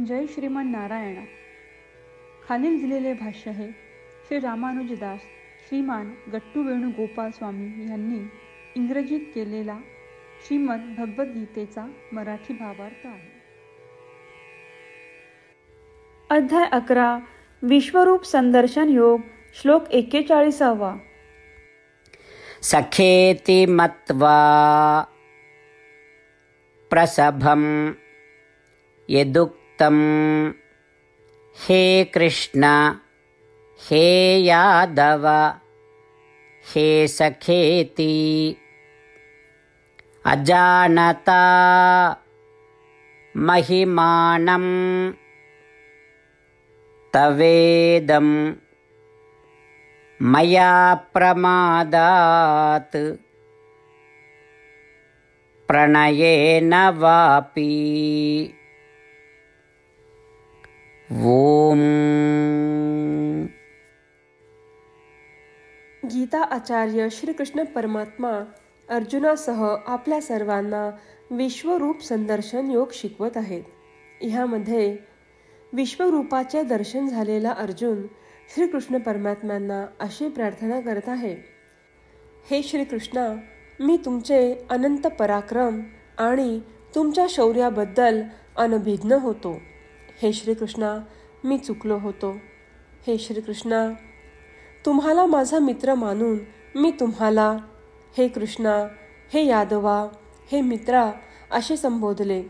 जय श्रीमन नारायणा. खालील दिलेले भाष्य हे श्री रामानुजदास श्रीमान गट्टू वेणुगोपाल स्वामी यांनी इंग्रजीत केलेला श्रीमद भगवद्गीतेचा मराठी भावार्थ आहे. अध्याय 11 विश्वरूप संदर्शन योग. श्लोक 41. सखेति मत्वा प्रसभं यदुक्तं हे कृष्ण हे यादव हे सखेति अजानता महिमानं तवेदं मया प्रमादात् प्रणयेन वापि. ओम. गीता आचार्य श्रीकृष्ण परमात्मा अर्जुनासह आपल्या सर्वांना विश्वरूप संदर्शन योग शिकवत आहेत. ह्यामध्ये विश्वरूपाचे दर्शन झालेला अर्जुन श्रीकृष्ण परमात्म्यांना अशी प्रार्थना करत आहे. हे श्रीकृष्णा, मी तुमचे अनंत पराक्रम आणि तुमच्या शौर्याबद्दल अनभिज्ञ होतो. हे श्रीकृष्णा, मी चुकलो होतो. हे श्रीकृष्णा, तुम्हाला माझा मित्र मानून मी तुम्हाला हे कृष्णा, हे यादवा, हे मित्रा असे संबोधले.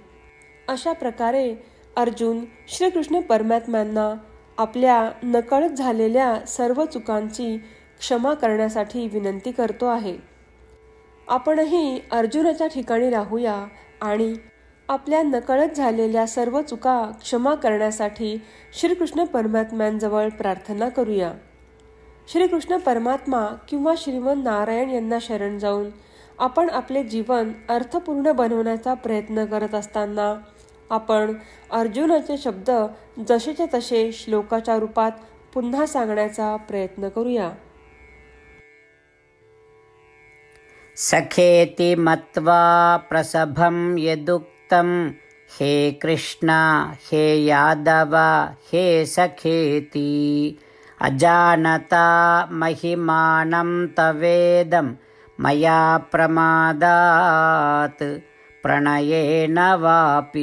अशा प्रकारे अर्जुन श्रीकृष्ण परमात्म्यांना आपल्या नकळत झालेल्या सर्व चुकांची क्षमा करण्यासाठी विनंती करतो आहे. आपणही अर्जुनाच्या ठिकाणी राहूया आणि आपल्या नकळत झालेल्या सर्व चुका क्षमा करण्यासाठी श्रीकृष्ण परमात्म्यांजवळ प्रार्थना करूया. श्रीकृष्ण परमात्मा किंवा श्रीमन नारायण यांना शरण जाऊन आपण आपले जीवन अर्थपूर्ण बनवण्याचा प्रयत्न करत असताना आपण अर्जुनाचे शब्द जसेच्या तसे श्लोकाच्या रूपात पुन्हा सांगण्याचा प्रयत्न करूया. सखेति मत्वा प्रसभं यदुक्तं हे कृष्ण हे यादव हे सखेति अजानता महिमानं तवेदं मया प्रमादात् प्रणयेन वापि.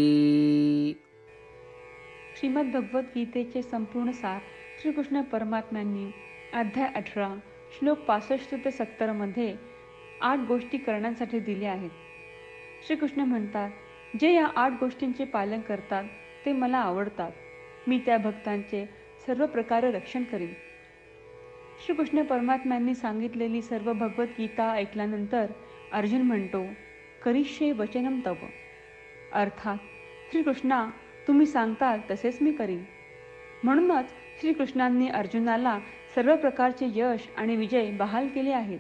श्रीमद भगवद्गीतेचे संपूर्ण सार श्रीकृष्ण परमात्म्यांनी अध्याय 18 श्लोक 65 ते 70 मध्ये 8 गोष्टी करण्यासाठी दिल्या आहेत. श्रीकृष्ण म्हणतात, जे या 8 गोष्टींचे पालन करतात ते मला आवडतात. मी त्या भक्तांचे सर्व प्रकारे रक्षण करीन. श्रीकृष्ण परमात्म्यांनी सांगितलेली सर्व भगवद्गीता ऐकल्यानंतर अर्जुन म्हणतो, करिष्ये वचनं तव. अर्थात श्रीकृष्णा, तुम्ही सांगताल तसेच मी करीन. म्हणूनच श्रीकृष्णांनी अर्जुनाला सर्व प्रकारचे यश आणि विजय बहाल केले आहेत.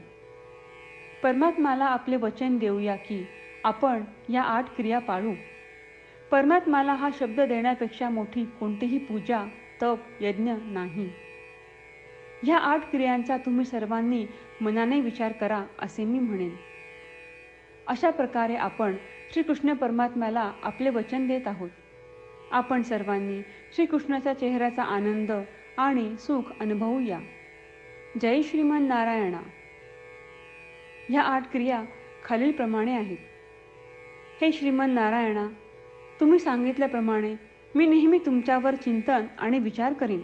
परमात्म्याला आपले वचन देऊया की आपण या 8 क्रिया पाळू. परमात्म्याला हा शब्द देण्यापेक्षा मोठी कोणतीही पूजा, तप, यज्ञ नाही. ह्या 8 क्रियांचा तुम्ही सर्वांनी मनाने विचार करा असे मी म्हणेन. अशा प्रकारे आपण श्रीकृष्ण परमात्म्याला आपले वचन देत आहोत. आपण सर्वांनी श्रीकृष्णाच्या चेहऱ्याचा आनंद आणि सुख अनुभवूया. जय श्रीमन नारायणा. ह्या 8 क्रिया खालीलप्रमाणे आहेत. हे श्रीमन नारायणा, तुम्ही सांगितल्याप्रमाणे मी नेहमी तुमच्यावर चिंतन आणि विचार करीन.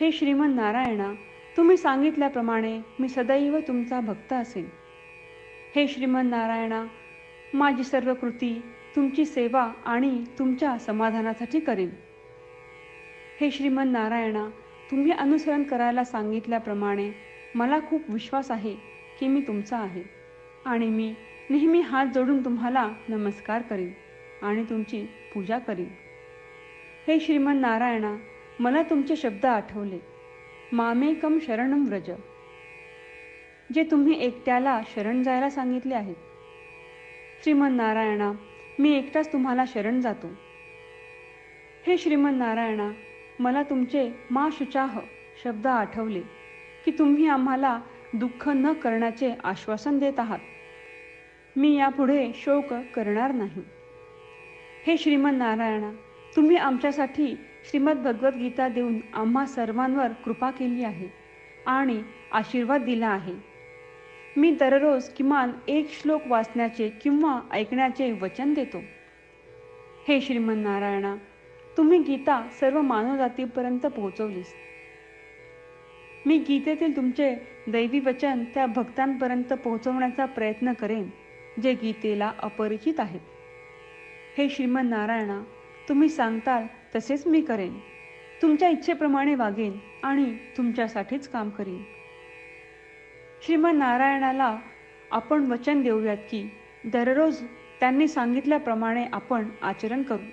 हे श्रीमन नारायणा, तुम्ही सांगितल्याप्रमाणे मी सदैव तुमचा भक्त असेन. हे श्रीमन नारायणा, माझी सर्व कृती तुमची सेवा आणि तुमच्या समाधानासाठी करीन. हे श्रीमन नारायणा, तुम्ही अनुसरण करायला सांगितल्याप्रमाणे मला खूप विश्वास आहे की मी तुमचा आहे आणि मी नेहमी हात जोडून तुम्हाला नमस्कार करीन आणि तुमची पूजा करीन. हे श्रीमन नारायणा, मला तुमचे शब्द आठवले. मामेकम शरणम व्रज, जे तुम्ही एकट्याला शरण जायला सांगितले आहेत. श्रीमन नारायणा, मी एकटाच तुम्हाला शरण जातो. हे श्रीमन नारायणा, मला तुमचे मा शुचाह शब्द आठवले की तुम्ही आम्हाला दुःख न करण्याचे आश्वासन देत आहात. मी यापुढे शोक करणार नाही. हे श्रीमन नारायणा, तुम्ही आमच्यासाठी श्रीमद भगवद्गीता देऊन आम्हा सर्वांवर कृपा केली आहे आणि आशीर्वाद दिला आहे. मी दररोज किमान एक श्लोक वाचण्याचे किंवा ऐकण्याचे वचन देतो. हे श्रीमन नारायणा, तुम्ही गीता सर्व मानवजातीपर्यंत पोहोचवलीस. मी गीतेतील तुमचे दैवी वचन त्या भक्तांपर्यंत पोहोचवण्याचा प्रयत्न करेन जे गीतेला अपरिचित आहेत. हे श्रीमन नारायणा, तुम्ही सांगताल तसेच मी करेन. तुमच्या इच्छेप्रमाणे वागेन आणि तुमच्यासाठीच काम करीन. श्रीमन नारायणाला आपण वचन देऊयात की दररोज त्यांनी सांगितल्याप्रमाणे आपण आचरण करू.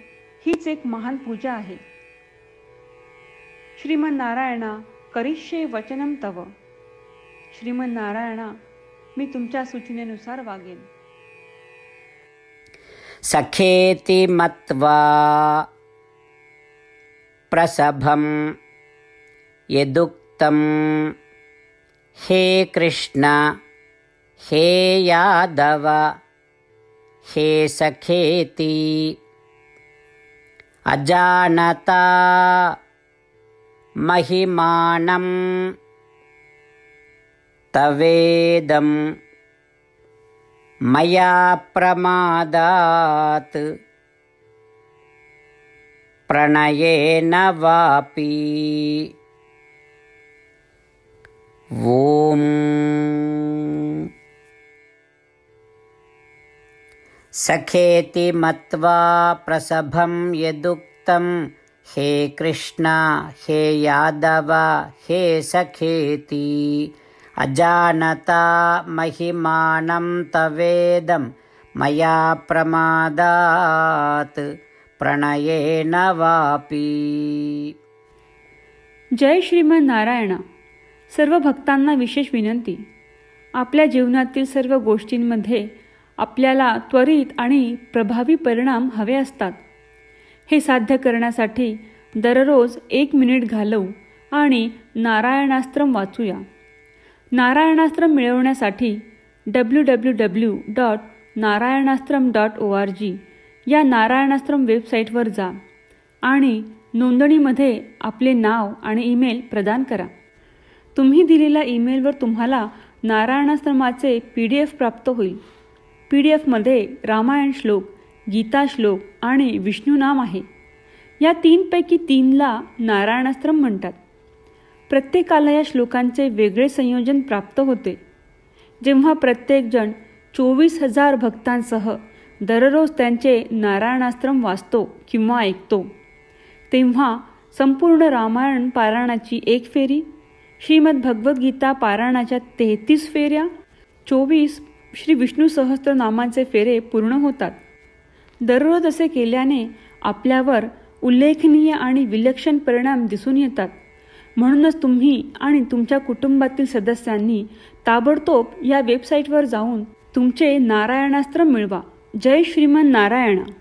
हीच एक महान पूजा आहे. श्रीमन नारायणा, करिष्ये वचनम तव. श्रीमन नारायणा, मी तुमच्या सूचनेनुसार वागेन. सखेति मत्वा प्रसभं यदुक्तं हे कृष्ण हे यादव हे सखेति अजानता महिमानं तवेदं मया प्रमादात् प्रणयेन वापि. ओम. सखेति मत्वा प्रसभं यदुक्तं हे कृष्ण हे यादव हे सखेति अजानता महिमानं तवेदं मया प्रमादात् प्रणयेन वापि. जय श्रीमन नारायणा. सर्व भक्तांना विशेष विनंती. आपल्या जीवनातील सर्व गोष्टींमध्ये आपल्याला त्वरित आणि प्रभावी परिणाम हवे असतात. हे साध्य करण्यासाठी दररोज 1 मिनिट घालवू आणि नारायणास्त्रम वाचूया. नारायणास्त्रम मिळवण्यासाठी www.narayanaastram.org या नारायणास्त्रम वेबसाईटवर जा आणि नोंदणीमध्ये आपले नाव आणि ईमेल प्रदान करा. तुम्ही दिलेल्या ईमेलवर तुम्हाला नारायणास्त्रमाचे PDF प्राप्त होईल. PDFमध्ये रामायण श्लोक, गीता श्लोक आणि विष्णू नाम आहे. या 3 पैकी 3ला नारायणास्त्रम म्हणतात. प्रत्येकाला या श्लोकांचे वेगळे संयोजन प्राप्त होते. जेव्हा प्रत्येकजण 24,000 भक्तांसह दररोज त्यांचे नारायणास्त्रम वाचतो किंवा ऐकतो, तेव्हा संपूर्ण रामायण पारायणाची 1 फेरी, श्रीमद भगवद्गीता पारायणाच्या 33 फेऱ्या, 24 श्री विष्णू सहस्त्रनामांचे फेरे पूर्ण होतात. दररोज असे केल्याने आपल्यावर उल्लेखनीय आणि विलक्षण परिणाम दिसून येतात. म्हणूनच तुम्ही आणि तुमच्या कुटुंबातील सदस्यांनी ताबडतोब या वेबसाईटवर जाऊन तुमचे नारायणास्त्र मिळवा. जय श्रीमन नारायणा.